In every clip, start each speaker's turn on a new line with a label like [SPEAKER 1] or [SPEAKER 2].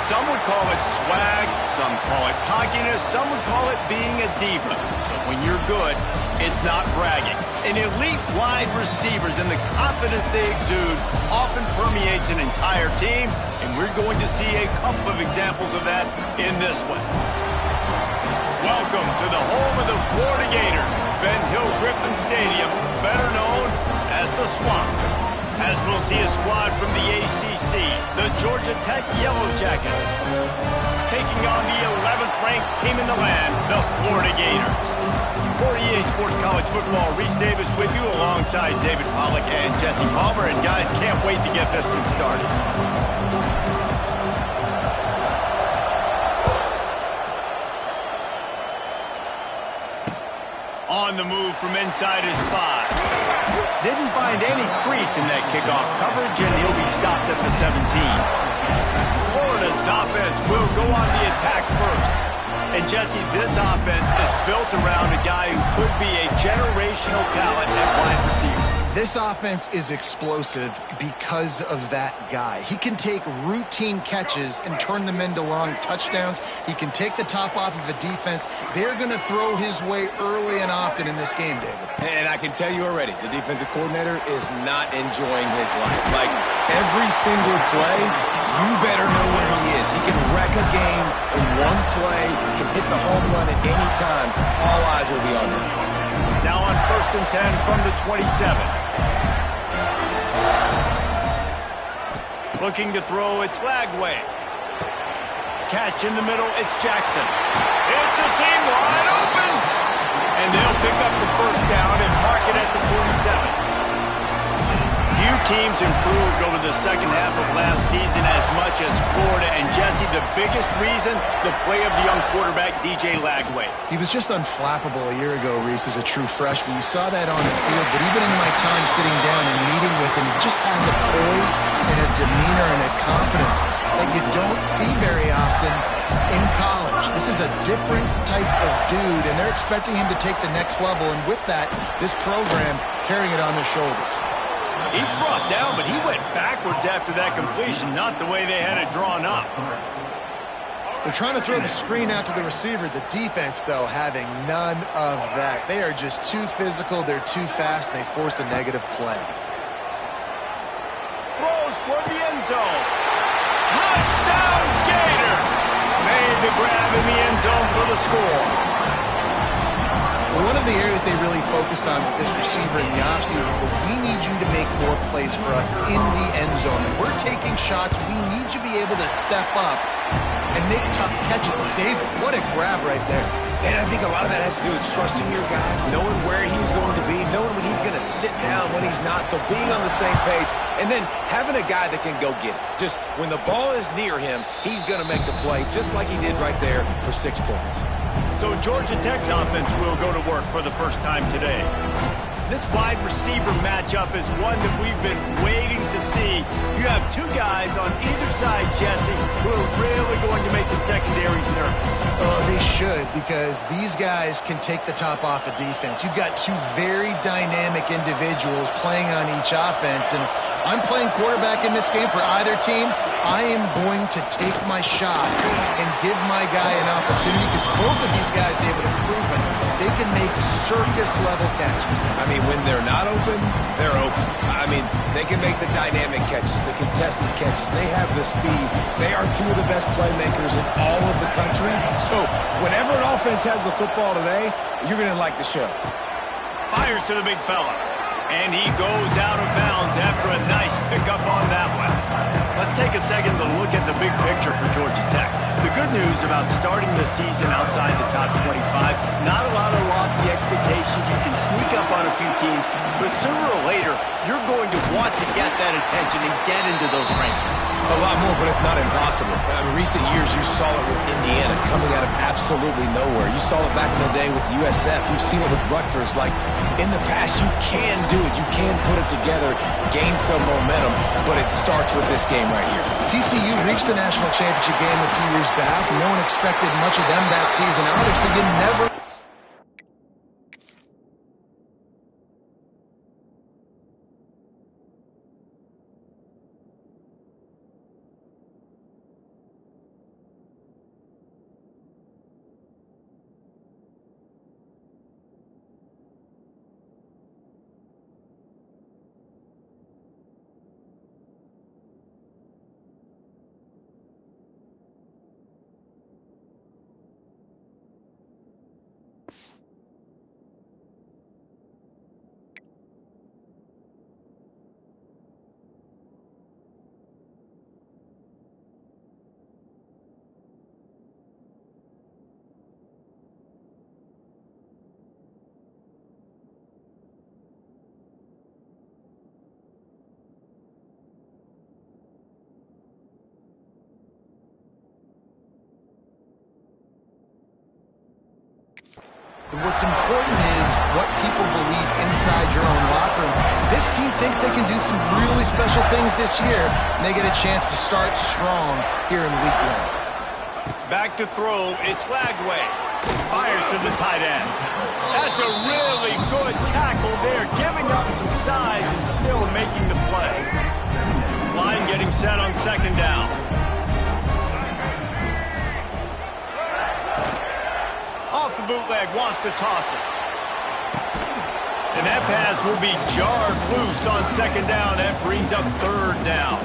[SPEAKER 1] Some would call it swag, some call it cockiness, some would call it being a diva. But when you're good, it's not bragging. An elite wide receivers and the confidence they exude often permeates an entire team, and we're going to see a couple of examples of that in this one. Welcome to the home of the Florida Gators, Ben Hill Griffin Stadium, better known as the Swamp. As we'll see a squad from the ACC, the Georgia Tech Yellow Jackets, taking on the 11th ranked team in the land, the Florida Gators. For EA Sports College Football, Reese Davis with you alongside David Pollack and Jesse Palmer. And guys, can't wait to get this one started. On the move from inside his 5. Didn't find any crease in that kickoff coverage, and he'll be stopped at the 17. Florida's offense will go on the attack first. And Jesse, this offense is built around a guy who could be a generational talent at wide receiver.
[SPEAKER 2] This offense is explosive because of that guy. He can take routine catches and turn them into long touchdowns. He can take the top off of a defense. They're going to throw his way early and often in this game, David.
[SPEAKER 3] And I can tell you already, the defensive coordinator is not enjoying his life. Like, every single play, you better know where he is. He can wreck a game in one play, can hit the home run at any time. All eyes will be on him.
[SPEAKER 1] Now on 1st and 10 from the 27. Looking to throw, it's Lagway. Catch in the middle, it's Jackson. It's a seam wide open. And they'll pick up the first down and mark it at the 47. Few teams improved over the second half of last season as much as Florida. And Jesse, the biggest reason, the play of the young quarterback, DJ Lagway.
[SPEAKER 2] He was just unflappable a year ago, Reese, as a true freshman. You saw that on the field, but even in my time sitting down and meeting with him, he just has a poise and a demeanor and a confidence that you don't see very often in college. This is a different type of dude, and they're expecting him to take the next level. And with that, this program carrying it on their shoulders.
[SPEAKER 1] He's brought down, but he went backwards after that completion, not the way they had it drawn up.
[SPEAKER 2] They're trying to throw the screen out to the receiver. The defense, though, having none of that. They are just too physical. They're too fast. They force a negative play.
[SPEAKER 1] Throws toward the end zone. Touchdown, Gator! Made the grab in the end zone for the score.
[SPEAKER 2] One of the areas they really focused on with this receiver in the offseason was, we need you to make more plays for us in the end zone. And we're taking shots. We need you to be able to step up and make tough catches. David, what a grab right there.
[SPEAKER 3] And I think a lot of that has to do with trusting your guy, knowing where he's going to be, knowing when he's going to sit down, when he's not. So being on the same page, and then having a guy that can go get it. Just when the ball is near him, he's going to make the play, just like he did right there for 6 points.
[SPEAKER 1] So Georgia Tech's offense will go to work for the first time today. This wide receiver matchup is one that we've been waiting to see. You have two guys on either side, Jesse, who are really going to make the secondaries nervous.
[SPEAKER 2] Oh, they should, because these guys can take the top off of defense. You've got two very dynamic individuals playing on each offense, and if I'm playing quarterback in this game for either team, I am going to take my shots and give my guy an opportunity, because both of these guys, they have proven they can make circus-level catches.
[SPEAKER 3] I mean, when they're not open, they're open. I mean, they can make the dynamic catches, the contested catches. They have the speed. They are two of the best playmakers in all of the country. So whenever an offense has the football today, you're going to like the show.
[SPEAKER 1] Fires to the big fella. And he goes out of bounds after a nice pickup on that one. Let's take a second to look at the big picture for Georgia Tech. The good news about starting the season outside the top 25, not a lot of lofty expectations. You can sneak up on a few teams, but sooner or later, you're going to want to get that attention and get into those rankings.
[SPEAKER 3] A lot more, but it's not impossible. In recent years, you saw it with Indiana coming out of absolutely nowhere. You saw it back in the day with USF. You've seen it with Rutgers. Like, in the past, you can do it. You can put it together, gain some momentum, but it starts with this game right here.
[SPEAKER 2] TCU reached the national championship game a few years back, and no one expected much of them that season either, so you never... What's important is what people believe inside your own locker room. This team thinks they can do some really special things this year, and they get a chance to start strong here in week 1.
[SPEAKER 1] Back to throw, it's Lagway. Fires to the tight end. That's a really good tackle there, giving up some size and still making the play. Line getting set on second down. Off the bootleg, wants to toss it. And that pass will be jarred loose on second down. That brings up third down.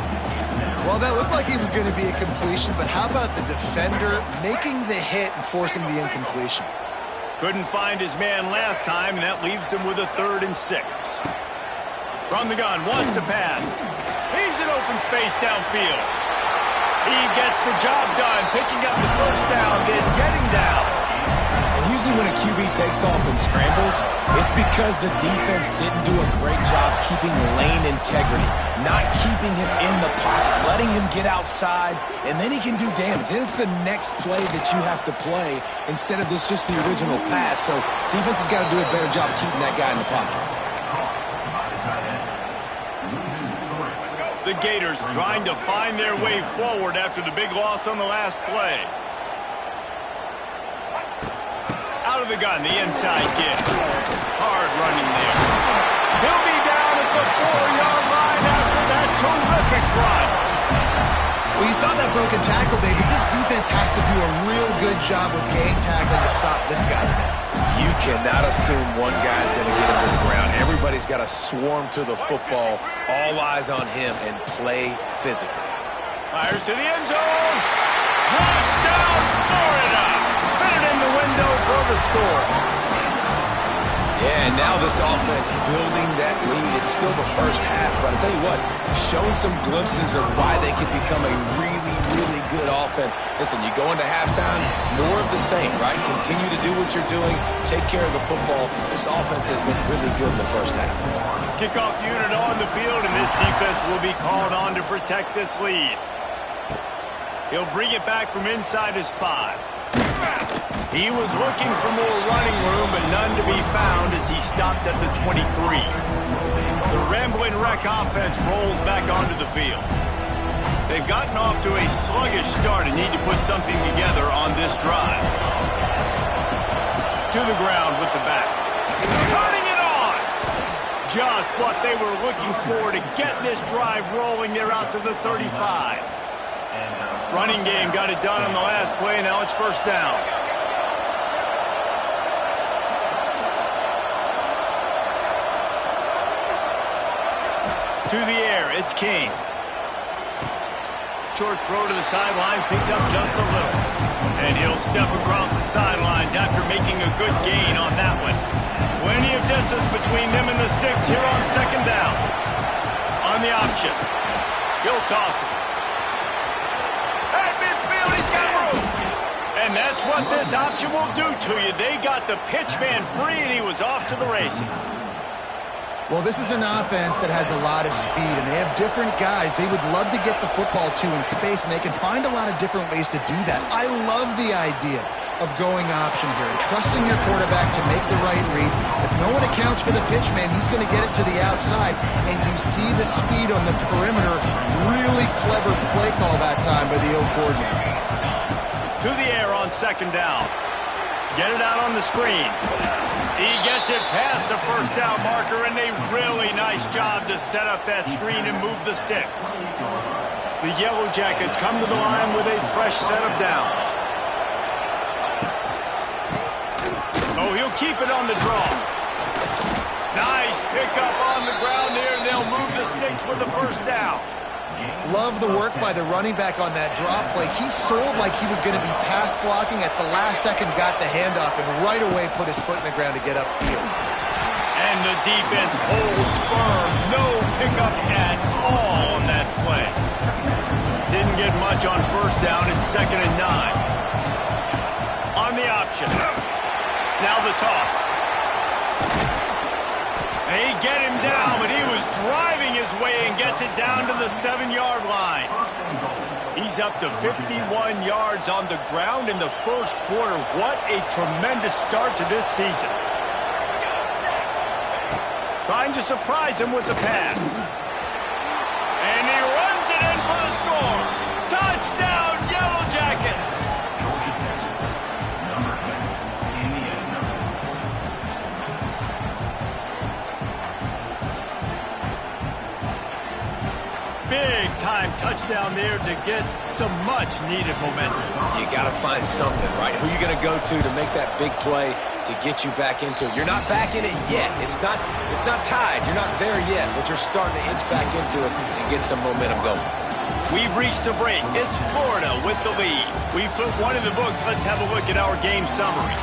[SPEAKER 2] Well, that looked like he was going to be a completion, but how about the defender making the hit and forcing the incompletion?
[SPEAKER 1] Couldn't find his man last time, and that leaves him with a 3rd and 6. From the gun, wants to pass. He's in open space downfield. He gets the job done, picking up the first down, then getting down.
[SPEAKER 3] And usually when a QB takes off and scrambles, it's because the defense didn't do a great job keeping lane integrity, not keeping him in the pocket, letting him get outside, and then he can do damage. And it's the next play that you have to play instead of just the original pass. So defense has got to do a better job keeping that guy in the pocket.
[SPEAKER 1] The Gators trying to find their way forward after the big loss on the last play. Out of the gun, the inside give. Hard running there. He'll be down at the 4-yard line after that terrific run.
[SPEAKER 2] Well, you saw that broken tackle, David. This defense has to do a real good job with gang tackling to stop this guy.
[SPEAKER 3] You cannot assume one guy's going to get him to the ground. Everybody's got to swarm to the football, all eyes on him, and play physical.
[SPEAKER 1] Fires to the end zone. Touchdown, Florida. Fit it in the window for the score.
[SPEAKER 3] Yeah, and now this offense building that lead. It's still the first half, but I'll tell you what, showing some glimpses of why they could become a really, really good offense. Listen, you go into halftime, more of the same, right? Continue to do what you're doing, take care of the football. This offense has looked really good in the first half.
[SPEAKER 1] Kickoff unit on the field, and this defense will be called on to protect this lead. He'll bring it back from inside his 5. He was looking for more running room, but none to be found as he stopped at the 23. The Rambling Wreck offense rolls back onto the field. They've gotten off to a sluggish start and need to put something together on this drive. To the ground with the back. Turning it on! Just what they were looking for to get this drive rolling. They're out to the 35. Running game got it done on the last play, now it's first down. To the air, it's King. Short throw to the sideline, picks up just a little. And he'll step across the sidelines after making a good gain on that one. Plenty of distance between them and the sticks here on second down. On the option. He'll toss it. At midfield, he's got room. And that's what this option will do to you. They got the pitch man free, and he was off to the races.
[SPEAKER 2] Well, this is an offense that has a lot of speed, and they have different guys they would love to get the football to in space, and they can find a lot of different ways to do that. I love the idea of going option here and trusting your quarterback to make the right read. If no one accounts for the pitch man, he's going to get it to the outside, and you see the speed on the perimeter. Really clever play call that time by the O coordinator.
[SPEAKER 1] To the air on second down. Get it out on the screen. He gets it past the first down marker, and a really nice job to set up that screen and move the sticks. The Yellow Jackets come to the line with a fresh set of downs. Oh, he'll keep it on the draw. Nice pickup on the ground here, and they'll move the sticks with the first down.
[SPEAKER 2] Love the work by the running back on that drop play. He sold like he was going to be pass blocking. At the last second, got the handoff, and right away put his foot in the ground to get upfield.
[SPEAKER 1] And the defense holds firm. No pickup at all on that play. Didn't get much on first down. It's 2nd and 9. On the option. Now the toss. They get him down, but he was driving his way and gets it down to the 7-yard line. He's up to 51 yards on the ground in the first quarter. What a tremendous start to this season. Trying to surprise him with the pass. And he runs it in for the score. Touchdown, Yellow Jackets! Big-time touchdown there to get some much-needed momentum.
[SPEAKER 3] You got to find something, right? Who are you going to go to make that big play to get you back into it? You're not back in it yet. It's not tied. You're not there yet, but you're starting to inch back into it and get some momentum going.
[SPEAKER 1] We've reached the break. It's Florida with the lead. We put one in the books. Let's have a look at our game summary.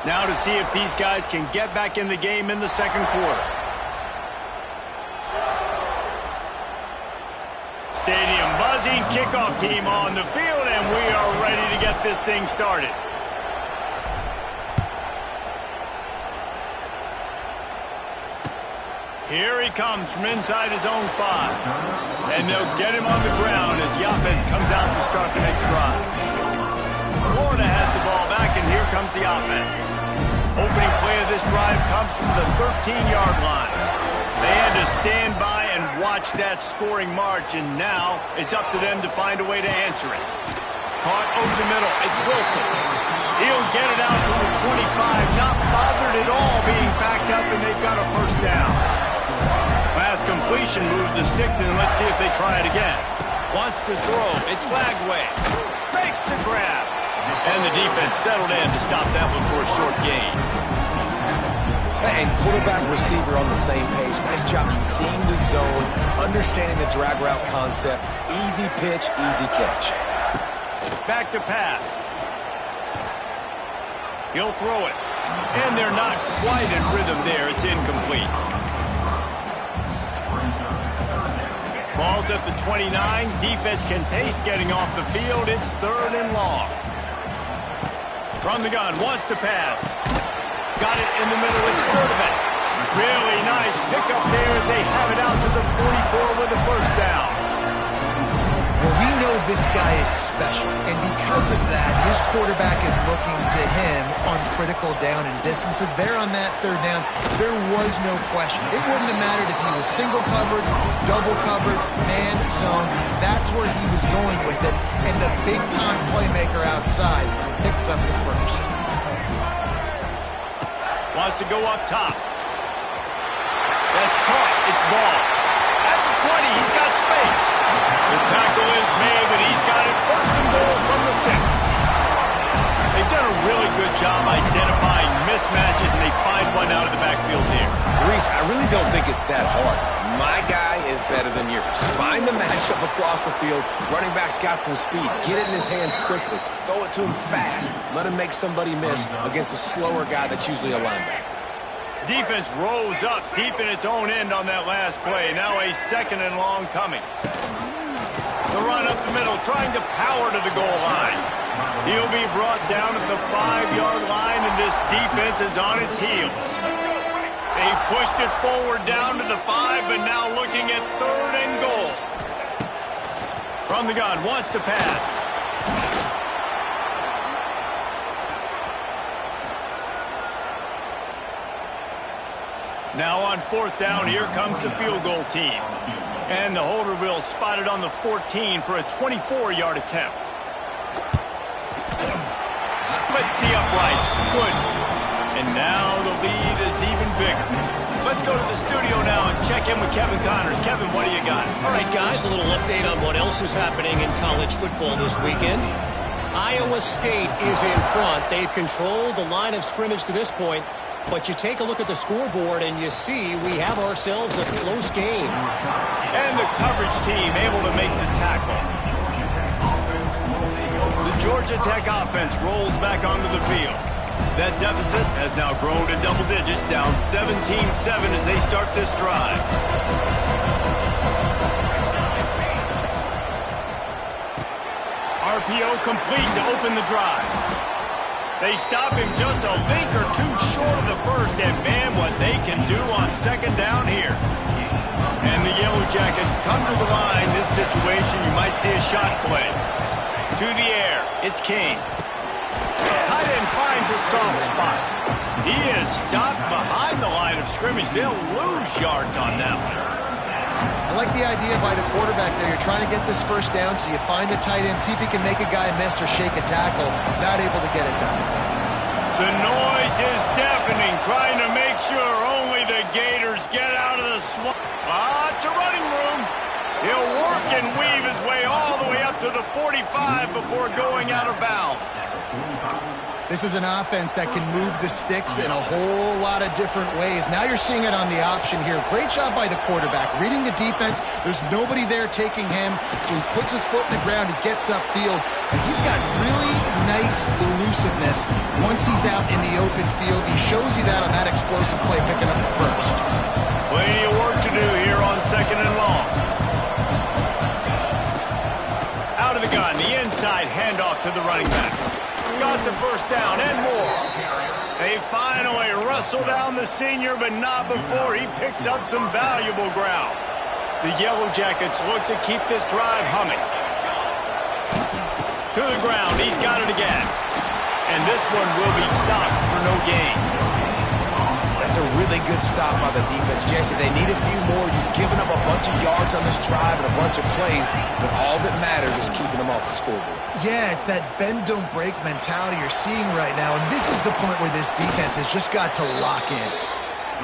[SPEAKER 1] Now to see if these guys can get back in the game in the second quarter. Stadium buzzing, kickoff team on the field, and we are ready to get this thing started. Here he comes from inside his own 5. And they'll get him on the ground as the offense comes out to start the next drive. Florida has the ball back, and here comes the offense. Opening play of this drive comes from the 13-yard line. They had to stand by and watch that scoring march, and now it's up to them to find a way to answer it. Caught over the middle. It's Wilson. He'll get it out to the 25, not bothered at all being backed up, and they've got a first down. Pass completion moved the sticks, and let's see if they try it again. Wants to throw. It's Lagway. Makes the grab. And the defense settled in to stop that one for a short gain.
[SPEAKER 3] And quarterback receiver on the same page. Nice job seeing the zone, understanding the drag route concept. Easy pitch, easy catch.
[SPEAKER 1] Back to pass. He'll throw it. And they're not quite in rhythm there. It's incomplete. Ball's at the 29. Defense can taste getting off the field. It's 3rd and long. From the gun, wants to pass. Got it in the middle, it's Sturdivant. Really nice pickup there as they have it out to the 44 with the first down.
[SPEAKER 2] Well, we know this guy is special, and because of that, his quarterback is looking to him on critical down and distances. There on that 3rd down, there was no question. It wouldn't have mattered if he was single covered, double covered, man, zone. That's where he was going with it, and the big-time playmaker outside picks up the first.
[SPEAKER 1] Wants to go up top. That's caught. It's ball. At the 20, he's got space. The tackle is made, but he's got it 1st and goal from the 6. They've done a really good job identifying mismatches, and they find one out of the backfield there.
[SPEAKER 3] Reese, I really don't think it's that hard. My guy is better than yours. Find the matchup across the field. Running back's got some speed. Get it in his hands quickly. Throw it to him fast. Let him make somebody miss against a slower guy that's usually a linebacker.
[SPEAKER 1] Defense rose up deep in its own end on that last play. Now a 2nd and long coming. The run up the middle, trying to power to the goal line. He'll be brought down at the 5-yard line, and this defense is on its heels. They've pushed it forward down to the 5, but now looking at 3rd and goal. From the gun, wants to pass. Now on 4th down, here comes the field goal team. And the holder will spot it on the 14 for a 24-yard attempt. Splits the uprights. Good. And now the lead is even bigger. Let's go to the studio now and check in with Kevin Connors. Kevin, what do you got?
[SPEAKER 4] All right, guys, a little update on what else is happening in college football this weekend. Iowa State is in front. They've controlled the line of scrimmage to this point. But you take a look at the scoreboard and you see we have ourselves a close game.
[SPEAKER 1] And the coverage team able to make the tackle. The Georgia Tech offense rolls back onto the field. That deficit has now grown to double digits, down 17-7 as they start this drive. RPO complete to open the drive. They stop him just a link or two short of the first, and man, what they can do on second down here. And the Yellow Jackets come to the line. This situation, you might see a shot play. To the air, it's Kane. Tight end finds a soft spot. He is stopped behind the line of scrimmage. They'll lose yards on that one.
[SPEAKER 2] I like the idea by the quarterback there. You're trying to get this first down, so you find the tight end, see if he can make a guy miss or shake a tackle. Not able to get it done.
[SPEAKER 1] The noise is deafening, trying to make sure only the Gators get out of the swamp. Lots of running room. He'll work and weave his way all the way up to the 45 before going out of bounds.
[SPEAKER 2] This is an offense that can move the sticks in a whole lot of different ways. Now you're seeing it on the option here. Great job by the quarterback. Reading the defense, there's nobody there taking him, so he puts his foot in the ground, he gets upfield, and he's got really nice elusiveness once he's out in the open field. He shows you that on that explosive play, picking up the first.
[SPEAKER 1] Plenty of work to do here on second and long. Out of the gun, the inside handoff to the running back. Got the first down and more. They finally wrestle down the senior, but not before he picks up some valuable ground. The Yellow Jackets look to keep this drive humming. To the ground, he's got it again. And this one will be stopped for no gain.
[SPEAKER 3] That's a really good stop by the defense, Jesse. They need a few more. You've given up a bunch of yards on this drive and a bunch of plays, but all that matters is keeping them off the scoreboard.
[SPEAKER 2] Yeah, it's that bend, don't break mentality you're seeing right now, and this is the point where this defense has just got to lock in.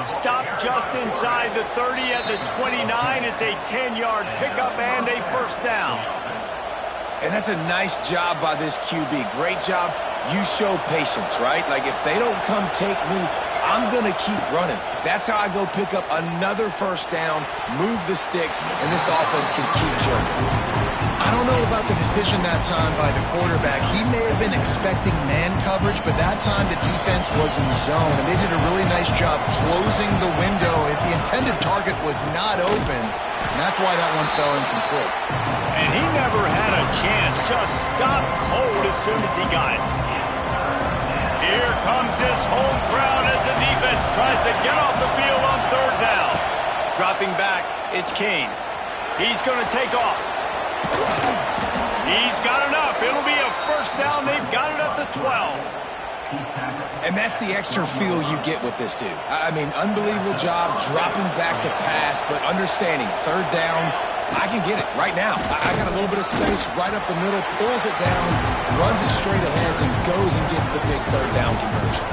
[SPEAKER 1] Stop just inside the 30 at the 29. It's a 10-yard pickup and a first down.
[SPEAKER 3] And that's a nice job by this QB. Great job. You show patience, right? Like, if they don't come take me, I'm going to keep running. That's how I go pick up another first down, move the sticks, and this offense can keep churning.
[SPEAKER 2] I don't know about the decision that time by the quarterback. He may have been expecting man coverage, but that time the defense was in zone, and they did a really nice job closing the window. The intended target was not open, and that's why that one fell incomplete.
[SPEAKER 1] And he never had a chance. Just stopped cold as soon as he got it. Here comes this home crowd as the defense tries to get off the field on third down. Dropping back, it's Kane. He's going to take off. He's got enough. It'll be a first down. They've got it at the 12.
[SPEAKER 3] And that's the extra feel you get with this dude. I mean, unbelievable job dropping back to pass, but understanding third down, I can get it right now. I got a little bit of space right up the middle, pulls it down, runs it straight ahead, and goes and gets the big third down conversion.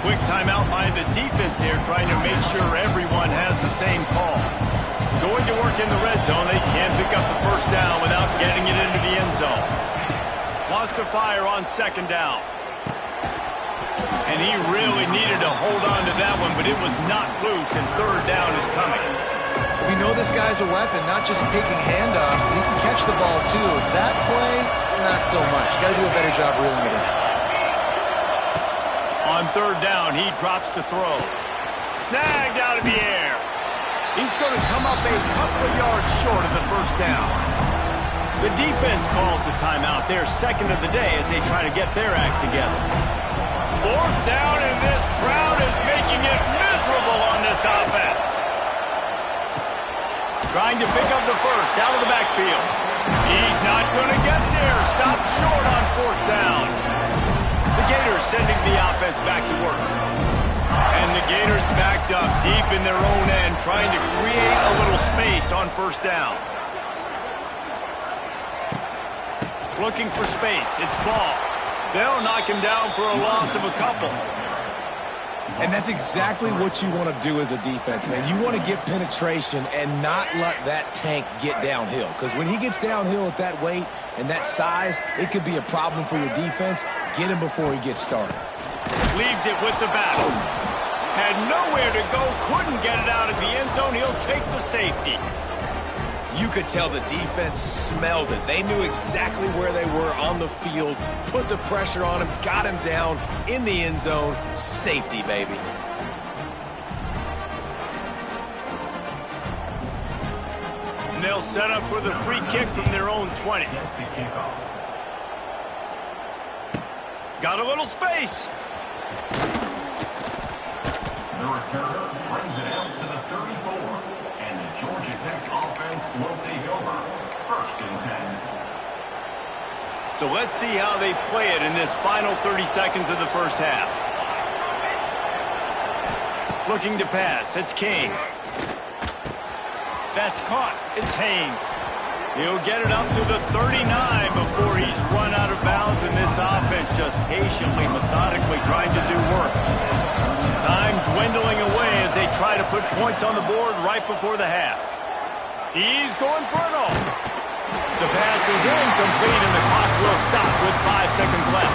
[SPEAKER 1] Quick timeout by the defense there, trying to make sure everyone has the same call. Going to work in the red zone. They can't pick up the first down without getting it into the end zone. Wants to fire on second down. And he really needed to hold on to that one, but it was not loose, and third down is coming.
[SPEAKER 2] We know this guy's a weapon, not just taking handoffs, but he can catch the ball too. That play, not so much. Got to do a better job reeling it in.
[SPEAKER 1] On third down, he drops to throw. Snagged out of the air. He's going to come up a couple of yards short of the first down. The defense calls the timeout. They're second of the day as they try to get their act together. Fourth down, and this crowd is making it miserable on this offense. Trying to pick up the first out of the backfield. He's not going to get there. Stopped short on fourth down. The Gators sending the offense back to work. And the Gators backed up deep in their own end, trying to create a little space on first down. Looking for space. It's ball. They'll knock him down for a loss of a couple.
[SPEAKER 3] And that's exactly what you want to do as a defense, man. You want to get penetration and not let that tank get downhill. Because when he gets downhill at that weight and that size, it could be a problem for your defense. Get him before he gets started.
[SPEAKER 1] Leaves it with the battle. Had nowhere to go, couldn't get it out of the end zone. He'll take the safety.
[SPEAKER 3] You could tell the defense smelled it. They knew exactly where they were on the field, put the pressure on him, got him down in the end zone. Safety, baby.
[SPEAKER 1] And they'll set up for the free kick from their own 20. Got a little space.
[SPEAKER 5] The returner brings it out to the 34. And the Georgia Tech offense will take over. 1st and 10.
[SPEAKER 1] So let's see how they play it in this final 30 seconds of the first half. Looking to pass. It's King. That's caught. It's Haynes. He'll get it up to the 39 before he's run out of bounds, and this offense just patiently, methodically trying to do work. Time dwindling away as they try to put points on the board right before the half. He's going for it all. The pass is incomplete, and the clock will stop with 5 seconds left.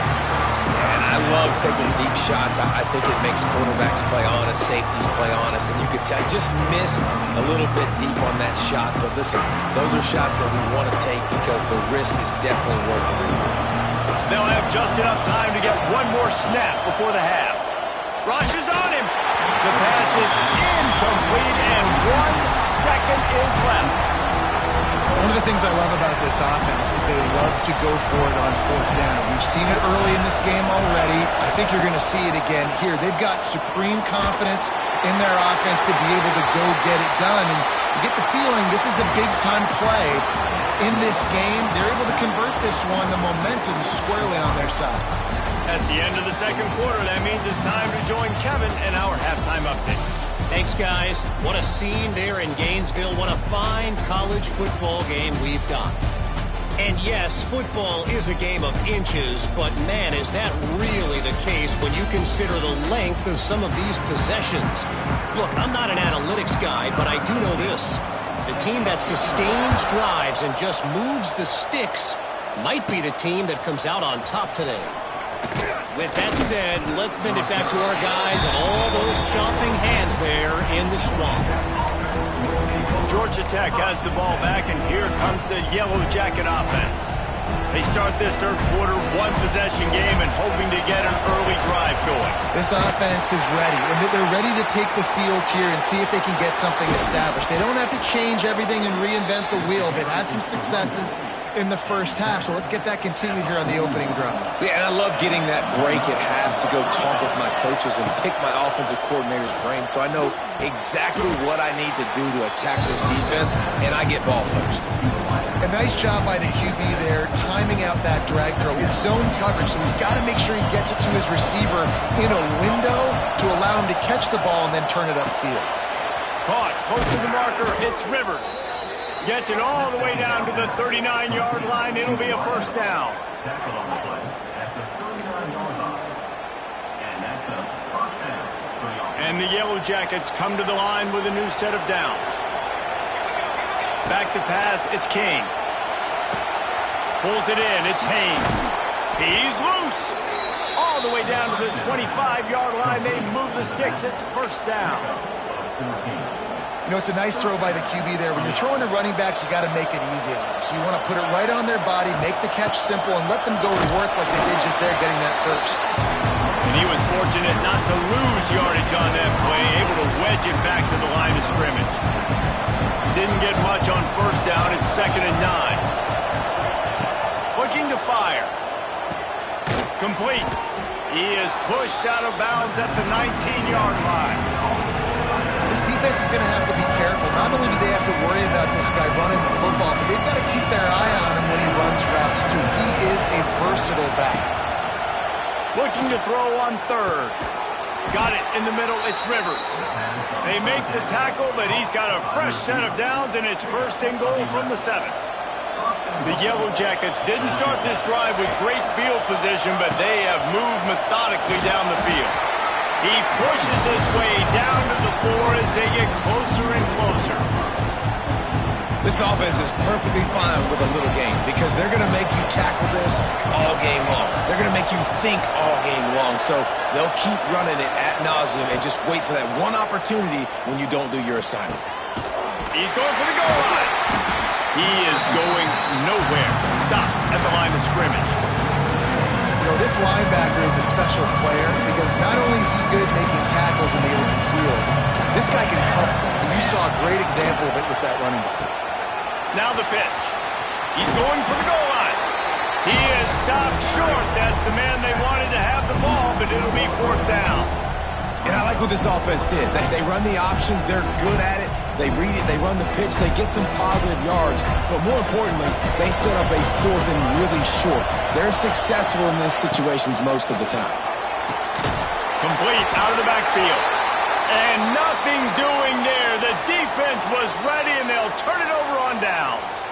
[SPEAKER 3] And I love taking deep shots. I think it makes quarterbacks play honest, safeties play honest, and you could tell just missed a little bit deep on that shot. But listen, those are shots that we want to take because the risk is definitely worth the reward.
[SPEAKER 1] They'll have just enough time to get one more snap before the half. Rush is on him. The pass is incomplete, and 1 second is left.
[SPEAKER 2] One of the things I love about this offense is they love to go for it on 4th down. We've seen it early in this game already. I think you're going to see it again here. They've got supreme confidence in their offense to be able to go get it done. And you get the feeling this is a big-time play in this game. They're able to convert this one. The momentum is squarely on their side.
[SPEAKER 1] That's the end of the second quarter. That means it's time to join Kevin in our halftime update.
[SPEAKER 4] Thanks, guys. What a scene there in Gainesville. What a fine college football game we've got. And yes, football is a game of inches, but man, is that really the case when you consider the length of some of these possessions. Look, I'm not an analytics guy, but I do know this. The team that sustains drives and just moves the sticks might be the team that comes out on top today. With that said, let's send it back to our guys and all those chomping hands there in the swamp.
[SPEAKER 1] Georgia Tech has the ball back, and here comes the Yellow Jacket offense. They start this third quarter one-possession game and hoping to get an early drive going.
[SPEAKER 2] This offense is ready, and they're ready to take the field here and see if they can get something established. They don't have to change everything and reinvent the wheel. They've had some successes in the first half, so let's get that continued here on the opening drive.
[SPEAKER 3] Yeah, and I love getting that break at half to go talk with my coaches and pick my offensive coordinator's brain so I know exactly what I need to do to attack this defense, and I get ball first.
[SPEAKER 2] A nice job by the QB there, timing out that drag throw. It's zone coverage, so he's got to make sure he gets it to his receiver in a window to allow him to catch the ball and then turn it upfield.
[SPEAKER 1] Caught, close to the marker, it's Rivers. Gets it all the way down to the 39-yard line. It'll be a first down.
[SPEAKER 5] Tackle on the play at the 39-yard line. And that's a first down for the offense.
[SPEAKER 1] And the Yellow Jackets come to the line with a new set of downs. Back to pass, it's King. Pulls it in, it's Haynes. He's loose. All the way down to the 25-yard line. They move the sticks, it's first down.
[SPEAKER 2] You know, it's a nice throw by the QB there. When you're throwing to running backs, you got to make it easy on them. So you want to put it right on their body, make the catch simple, and let them go to work like they did just there getting that first.
[SPEAKER 1] And he was fortunate not to lose yardage on that play, able to wedge it back to the line of scrimmage. Didn't get much on first down. It's 2nd and 9. Looking to fire. Complete. He is pushed out of bounds at the 19-yard line.
[SPEAKER 2] This defense is going to have to be careful. Not only do they have to worry about this guy running the football, but they've got to keep their eye on him when he runs routes, too. He is a versatile back.
[SPEAKER 1] Looking to throw on third. Got it in the middle. It's Rivers. They make the tackle, but he's got a fresh set of downs, and it's 1st and goal from the 7. The Yellow Jackets didn't start this drive with great field position, but they have moved methodically down the field. He pushes his way down to the 4 as they get closer and closer.
[SPEAKER 3] This offense is perfectly fine with a little game because they're going to make you tackle this all game long. They're going to make you think all game long. So they'll keep running it ad nauseum and just wait for that one opportunity when you don't do your assignment.
[SPEAKER 1] He's going for the goal line. He is going nowhere. Stop at the line of scrimmage.
[SPEAKER 2] You know, this linebacker is a special player because not only is he good making tackles in the open field, this guy can cover. And you saw a great example of it with that running back.
[SPEAKER 1] Now the pitch. He's going for the goal line. He is stopped short. That's the man they wanted to have the ball, but it'll be 4th down.
[SPEAKER 3] And I like what this offense did. They run the option. They're good at it. They read it. They run the pitch. They get some positive yards. But more importantly, they set up a 4th and really short. They're successful in these situations most of the time.
[SPEAKER 1] Complete out of the backfield. And nothing doing there. The defense was ready, and they'll turn it over on downs.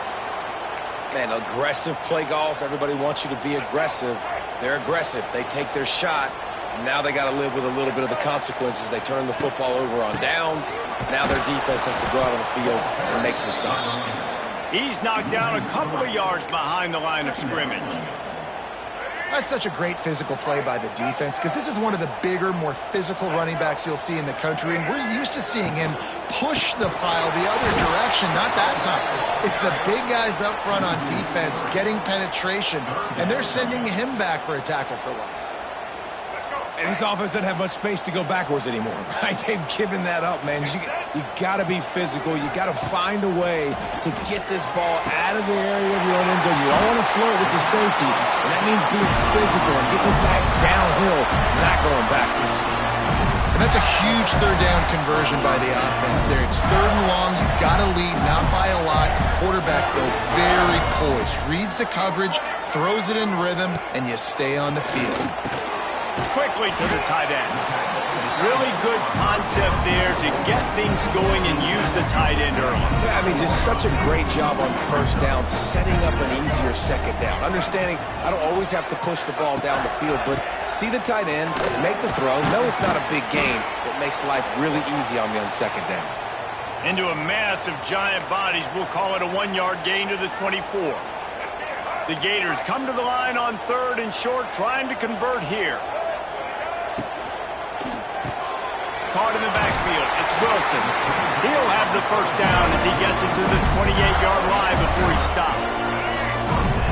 [SPEAKER 3] Man, aggressive play calls. Everybody wants you to be aggressive. They're aggressive. They take their shot. Now they got to live with a little bit of the consequences. They turn the football over on downs. Now their defense has to go out on the field and make some stops.
[SPEAKER 1] He's knocked down a couple of yards behind the line of scrimmage.
[SPEAKER 2] That's such a great physical play by the defense because this is one of the bigger, more physical running backs you'll see in the country, and we're used to seeing him push the pile the other direction. Not that time. It's the big guys up front on defense getting penetration, and they're sending him back for a tackle for loss.
[SPEAKER 3] And this offense doesn't have much space to go backwards anymore, right? They've given that up, man. You got to be physical. You got to find a way to get this ball out of the area of your own end zone. You don't want to flirt with the safety, and that means being physical and getting it back downhill, not going backwards.
[SPEAKER 2] And that's a huge 3rd down conversion by the offense there. It's 3rd and long. You've got to lead, not by a lot. Quarterback, though, very poised. Reads the coverage, throws it in rhythm, and you stay on the field.
[SPEAKER 1] Quickly to the tight end. Really good concept there to get things going and use the tight end early.
[SPEAKER 3] Yeah, I mean, just such a great job on 1st down, setting up an easier 2nd down. Understanding I don't always have to push the ball down the field, but see the tight end, make the throw. No, it's not a big gain. It makes life really easy on me on 2nd down.
[SPEAKER 1] Into a mass of giant bodies. We'll call it a 1-yard gain to the 24. The Gators come to the line on 3rd and short, trying to convert here. Caught in the backfield. It's Wilson. He'll have the 1st down as he gets it to the 28-yard line before he stopped.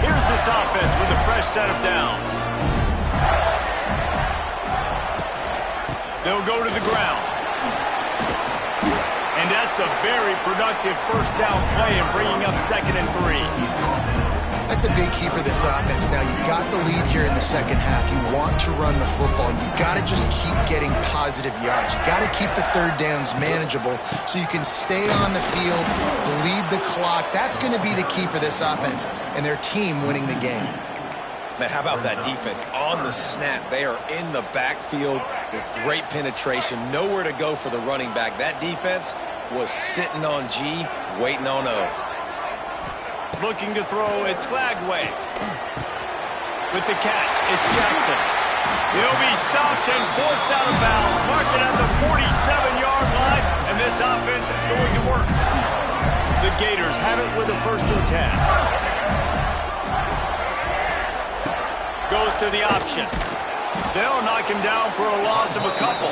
[SPEAKER 1] Here's this offense with a fresh set of downs. They'll go to the ground. And that's a very productive 1st down play in bringing up 2nd and 3.
[SPEAKER 2] That's a big key for this offense. Now, you've got the lead here in the 2nd half. You want to run the football. You've got to just keep getting positive yards. You've got to keep the 3rd downs manageable so you can stay on the field, bleed the clock. That's going to be the key for this offense and their team winning the game.
[SPEAKER 3] Man, how about that defense? On the snap, they are in the backfield with great penetration. Nowhere to go for the running back. That defense was sitting on G, waiting on O.
[SPEAKER 1] Looking to throw, it's Lagway. With the catch, it's Jackson. He'll be stopped and forced out of bounds. Marked it at the 47-yard line, and this offense is going to work. The Gators have it with a 1st and 10. Goes to the option. They'll knock him down for a loss of a couple.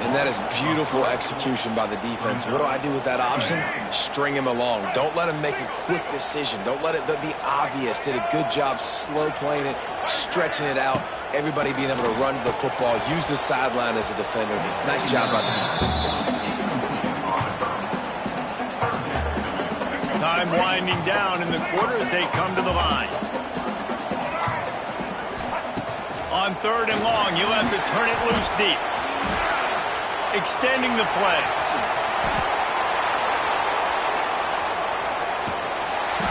[SPEAKER 3] And that is beautiful execution by the defense. What do I do with that option? String him along. Don't let him make a quick decision. Don't let it be obvious. Did a good job slow playing it, stretching it out. Everybody being able to run the football, use the sideline as a defender. Nice job by the defense.
[SPEAKER 1] Time winding down in the quarter as they come to the line. On 3rd and long, you'll have to turn it loose deep. Extending the play.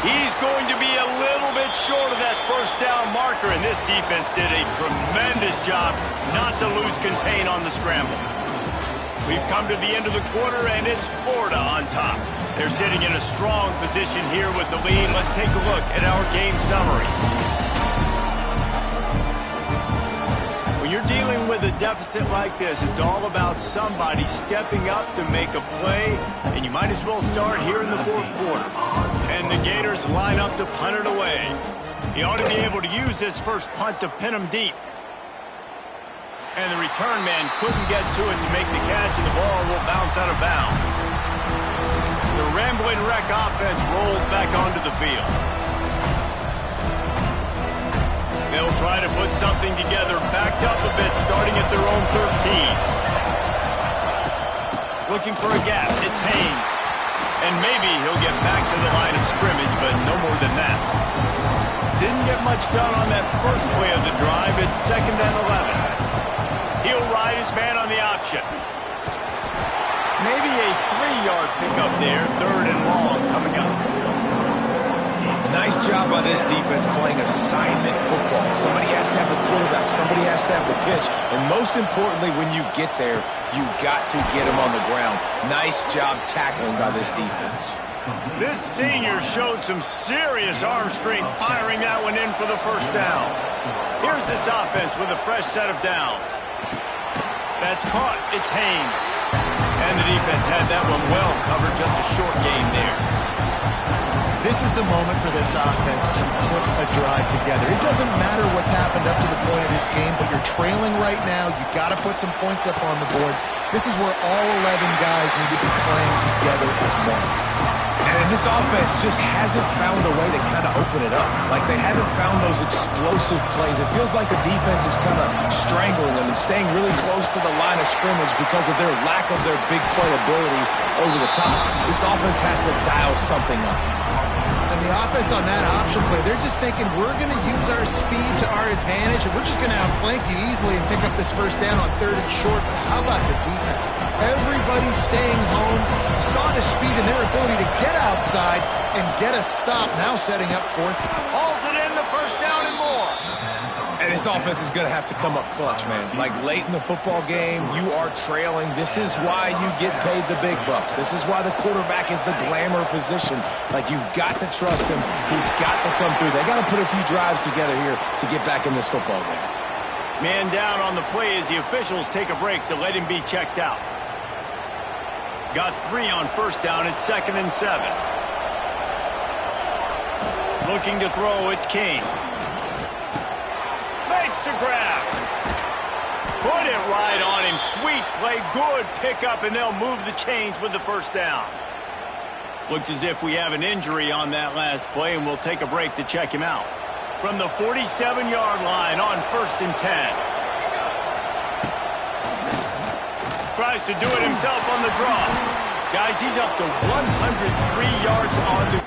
[SPEAKER 1] He's going to be a little bit short of that 1st down marker, and this defense did a tremendous job not to lose contain on the scramble. We've come to the end of the quarter, and it's Florida on top. They're sitting in a strong position here with the lead. Let's take a look at our game summary. You're dealing with a deficit like this, it's all about somebody stepping up to make a play, and you might as well start here in the 4th quarter. And the Gators line up to punt it away. He ought to be able to use this first punt to pin him deep. And the return man couldn't get to it to make the catch, and the ball will bounce out of bounds. The Rambling Wreck offense rolls back onto the field. They'll try to put something together, backed up a bit, starting at their own 13. Looking for a gap. It's Haynes. And maybe he'll get back to the line of scrimmage, but no more than that. Didn't get much done on that first play of the drive. It's 2nd and 11. He'll ride his man on the option. Maybe a 3-yard pickup there. 3rd and long coming up.
[SPEAKER 3] Nice job by this defense playing assignment football. Somebody has to have the quarterback. Somebody has to have the pitch. And most importantly, when you get there, you got to get him on the ground. Nice job tackling by this defense.
[SPEAKER 1] This senior showed some serious arm strength firing that one in for the first down. Here's this offense with a fresh set of downs. That's caught. It's Haynes. And the defense had that one well covered. Just a short gain there.
[SPEAKER 2] This is the moment for this offense to put a drive together. It doesn't matter what's happened up to the point of this game, but you're trailing right now. You've got to put some points up on the board. This is where all 11 guys need to be playing together as one.
[SPEAKER 3] And this offense just hasn't found a way to kind of open it up. Like they haven't found those explosive plays. It feels like the defense is kind of strangling them and staying really close to the line of scrimmage because of their lack of their big play ability over the top. This offense has to dial something up.
[SPEAKER 2] And the offense on that option play, they're just thinking we're going to use our speed to our advantage and we're just going to outflank you easily and pick up this first down on 3rd and short. But how about the defense? Everybody's staying home. You saw the speed and their ability to get outside and get a stop. Now setting up 4th.
[SPEAKER 1] Hauls it in, the first down and more.
[SPEAKER 3] And this offense is going to have to come up clutch, man. Like late in the football game, you are trailing. This is why you get paid the big bucks. This is why the quarterback is the glamour position. Like you've got to trust him. He's got to come through. They got to put a few drives together here to get back in this football game.
[SPEAKER 1] Man down on the play as the officials take a break to let him be checked out. Got 3 on first down. It's 2nd and 7. Looking to throw, it's King. Makes the grab. Put it right on him. Sweet play. Good pickup, and they'll move the chains with the first down. Looks as if we have an injury on that last play, and we'll take a break to check him out. From the 47-yard line on 1st and 10. Tries to do it himself on the draw. Guys, he's up to 103 yards on the...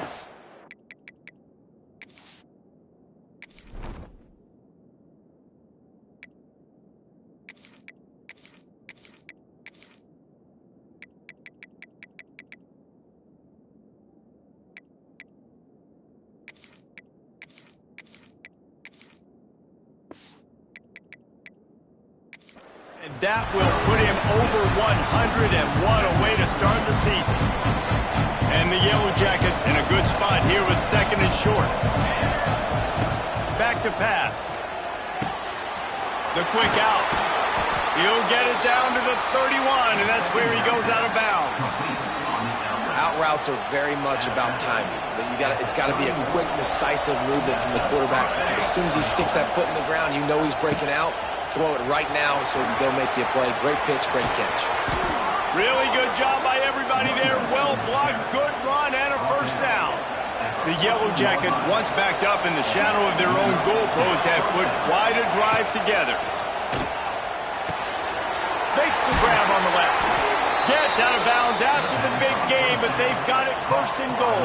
[SPEAKER 1] And that will put him over 100, and what a way to start the season. And the Yellow Jackets in a good spot here with 2nd and short. Back to pass. The quick out. He'll get it down to the 31, and that's where he goes out of bounds.
[SPEAKER 3] Out routes are very much about timing. It's got to be a quick, decisive movement from the quarterback. As soon as he sticks that foot in the ground, you know he's breaking out. Throw it right now so he can go make you a play. Great pitch, great catch.
[SPEAKER 1] Really good job by everybody there. Well blocked, good run, and a first down. The Yellow Jackets, once backed up in the shadow of their own goalpost, have put quite a drive together. Makes the grab on the left. Gets out of bounds after the big game, but they've got it 1st and goal.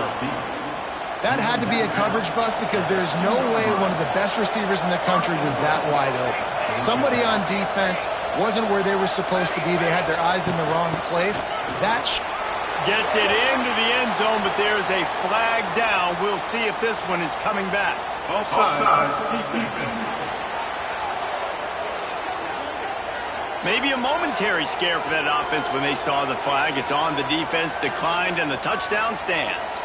[SPEAKER 2] That had to be a coverage bust because there's no way one of the best receivers in the country was that wide open. Somebody on defense wasn't where they were supposed to be. They had their eyes in the wrong place. That
[SPEAKER 1] gets it into the end zone, but there's a flag down. We'll see if this one is coming back.
[SPEAKER 5] Offside.
[SPEAKER 1] Maybe a momentary scare for that offense when they saw the flag. It's on, the defense declined, and the touchdown stands.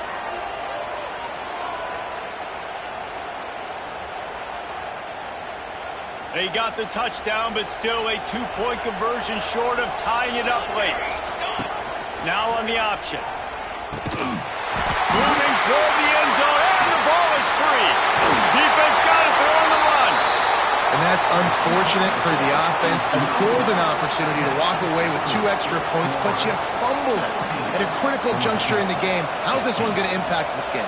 [SPEAKER 1] They got the touchdown, but still a 2-point conversion short of tying it up late. Now on the option. Moving toward the end zone, and the ball is free. Defense got it, they're on the run.
[SPEAKER 2] And that's unfortunate for the offense. A golden opportunity to walk away with 2 extra points, but you fumble it at a critical juncture in the game. How's this one going to impact this game?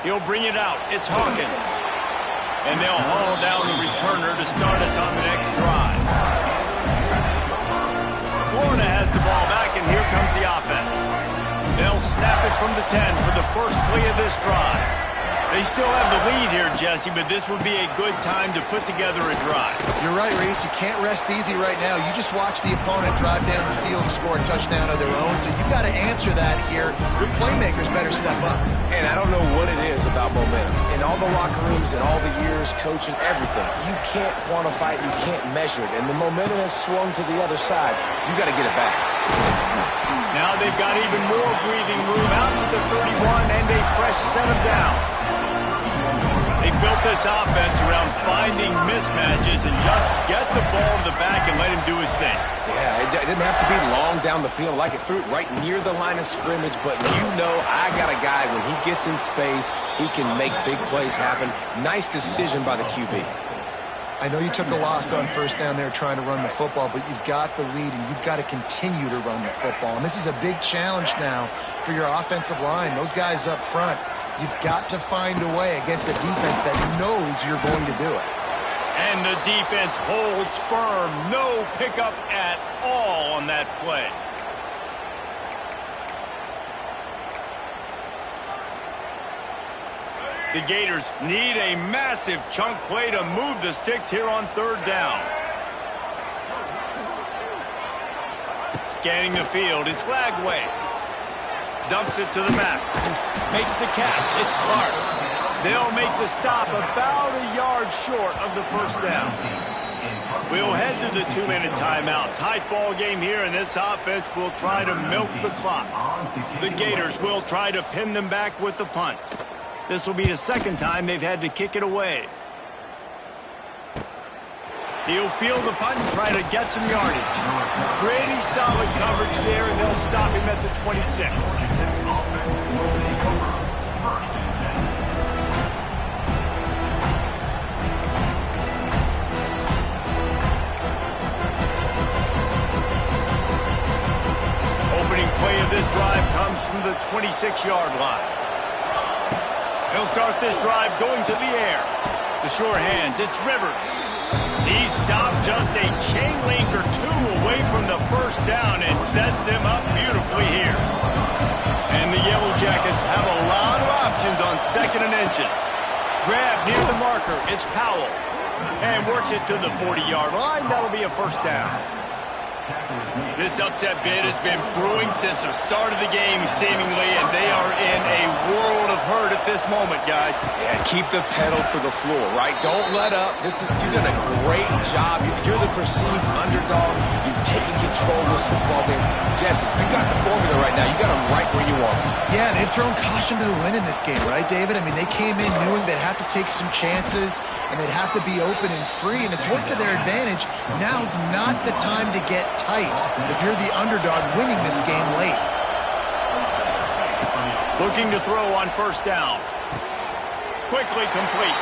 [SPEAKER 1] He'll bring it out. It's Hawkins. And they'll haul down the returner to start us on the next drive. Florida has the ball back, and here comes the offense. They'll snap it from the 10 for the first play of this drive. They still have the lead here, Jesse, but this would be a good time to put together a drive.
[SPEAKER 2] You're right, Reese. You can't rest easy right now. You just watch the opponent drive down the field and score a touchdown of their own, so you've got to answer that here. Your playmakers better step up.
[SPEAKER 3] And I don't know what it is about momentum. In all the locker rooms and all the years, coaching, everything, you can't quantify it, you can't measure it. And the momentum has swung to the other side. You got to get it back.
[SPEAKER 1] Now they've got even more breathing room out to the 31 and a fresh set of downs. They built this offense around finding mismatches and just get the ball in the back and let him do his thing.
[SPEAKER 3] Yeah, it didn't have to be long down the field. Like it threw it right near the line of scrimmage, but you know I got a guy, when he gets in space, he can make big plays happen. Nice decision by the QB.
[SPEAKER 2] I know you took a loss on first down there trying to run the football, but you've got the lead, and you've got to continue to run the football. And this is a big challenge now for your offensive line. Those guys up front, you've got to find a way against the defense that knows you're going to do it.
[SPEAKER 1] And the defense holds firm. No pickup at all on that play. The Gators need a massive chunk play to move the sticks here on third down. Scanning the field, it's Lagway. Dumps it to the mat. Makes the catch, it's Clark. They'll make the stop about a yard short of the first down. We'll head to the 2-minute timeout. Tight ball game here, and this offense will try to milk the clock. The Gators will try to pin them back with the punt. This will be the second time they've had to kick it away. He'll field the punt and try to get some yardage. Pretty solid coverage there, and they'll stop him at the 26. Opening play of this drive comes from the 26-yard line. He'll start this drive going to the air. The sure hands, it's Rivers. He stopped just a chain link or two away from the first down and sets them up beautifully here. And the Yellow Jackets have a lot of options on second and inches. Grab near the marker, it's Powell. And works it to the 40-yard line. That'll be a first down. This upset bid has been brewing since the start of the game, seemingly, and they are in a world of hurt at this moment, guys.
[SPEAKER 3] Yeah, keep the pedal to the floor, right? Don't let up. You've done a great job. You're the perceived underdog. You've taken control of this football game. Jesse, you got the formula right now. You got them right where you want them. Yeah,
[SPEAKER 2] they've thrown caution to the wind in this game, right, David? I mean, they came in knowing they'd have to take some chances, and they'd have to be open and free, and it's worked to their advantage. Now's not the time to get tight if you're the underdog winning this game late.
[SPEAKER 1] Looking to throw on first down. Quickly complete.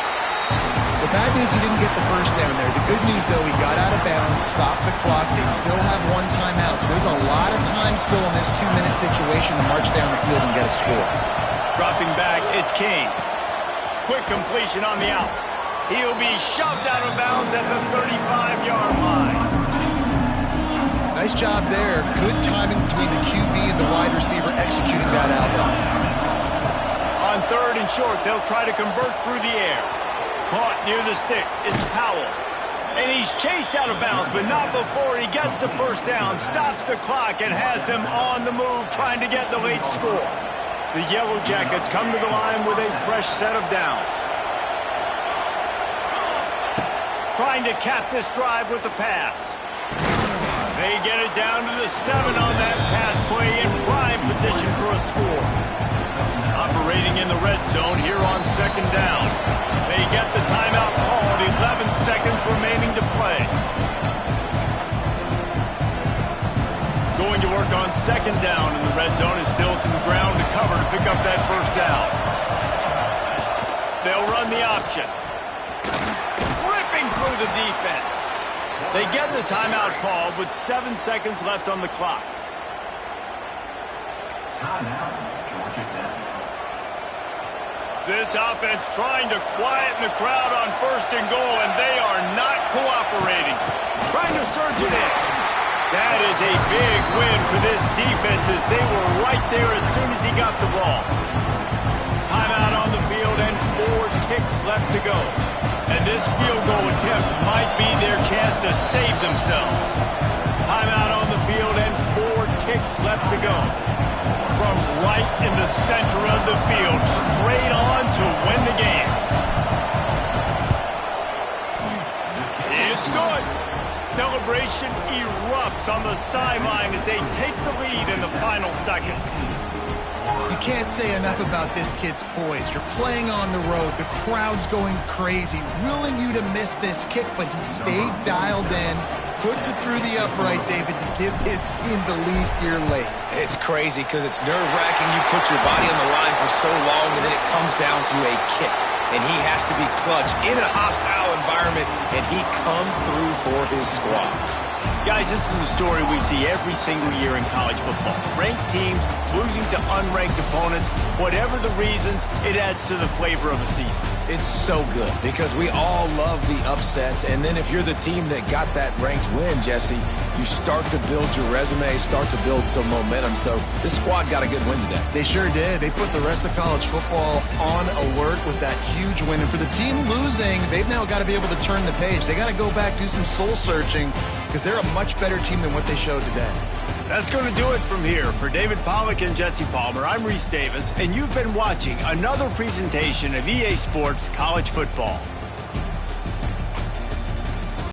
[SPEAKER 2] The bad news, he didn't get the first down there. The good news, though, he got out of bounds, stopped the clock. They still have one timeout, so there's a lot of time still in this 2-minute situation to march down the field and get a score.
[SPEAKER 1] Dropping back, it's King. Quick completion on the out. He'll be shoved out of bounds at the 35-yard line.
[SPEAKER 2] Nice job there. Good timing between the QB and the wide receiver executing that out route.
[SPEAKER 1] On third and short, they'll try to convert through the air. Caught near the sticks. It's Powell. And he's chased out of bounds, but not before he gets the first down, stops the clock, and has them on the move trying to get the late score. The Yellow Jackets come to the line with a fresh set of downs. Trying to cap this drive with the pass. They get it down to the 7 on that pass play in prime position for a score. Operating in the red zone here on second down. They get the timeout called, 11 seconds remaining to play. Going to work on second down in the red zone is still some ground to cover to pick up that first down. They'll run the option. Ripping through the defense. They get the timeout called with 7 seconds left on the clock.
[SPEAKER 5] Timeout, Georgia Tech.
[SPEAKER 1] This offense trying to quieten the crowd on 1st and goal, and they are not cooperating. Trying to surge it in. That is a big win for this defense as they were right there as soon as he got the ball. Timeout on the field and 4 ticks left to go. And this field goal attempt might be their chance to save themselves. Timeout on the field and 4 ticks left to go. From right in the center of the field, straight on to win the game. It's good. Celebration erupts on the sideline as they take the lead in the final seconds.
[SPEAKER 2] You can't say enough about this kid's poise. You're playing on the road. The crowd's going crazy, willing you to miss this kick, but he stayed dialed in, puts it through the upright, David, to give his team the lead here late.
[SPEAKER 3] It's crazy because it's nerve-wracking. You put your body on the line for so long, and then it comes down to a kick. And he has to be clutch in a hostile environment, and he comes through for his squad.
[SPEAKER 1] Guys, this is a story we see every single year in college football. Ranked teams losing to unranked opponents. Whatever the reasons, it adds to the flavor of the season.
[SPEAKER 3] It's so good because we all love the upsets, and then if you're the team that got that ranked win, Jesse, you start to build your resume, start to build some momentum. So this squad got a good win today.
[SPEAKER 2] They sure did. They put the rest of college football on alert with that huge win. And for the team losing, they've now got to be able to turn the page. They got to go back, do some soul searching, because they're a much better team than what they showed today.
[SPEAKER 1] That's going to do it from here. For David Pollack and Jesse Palmer, I'm Reese Davis, and you've been watching another presentation of EA Sports College Football.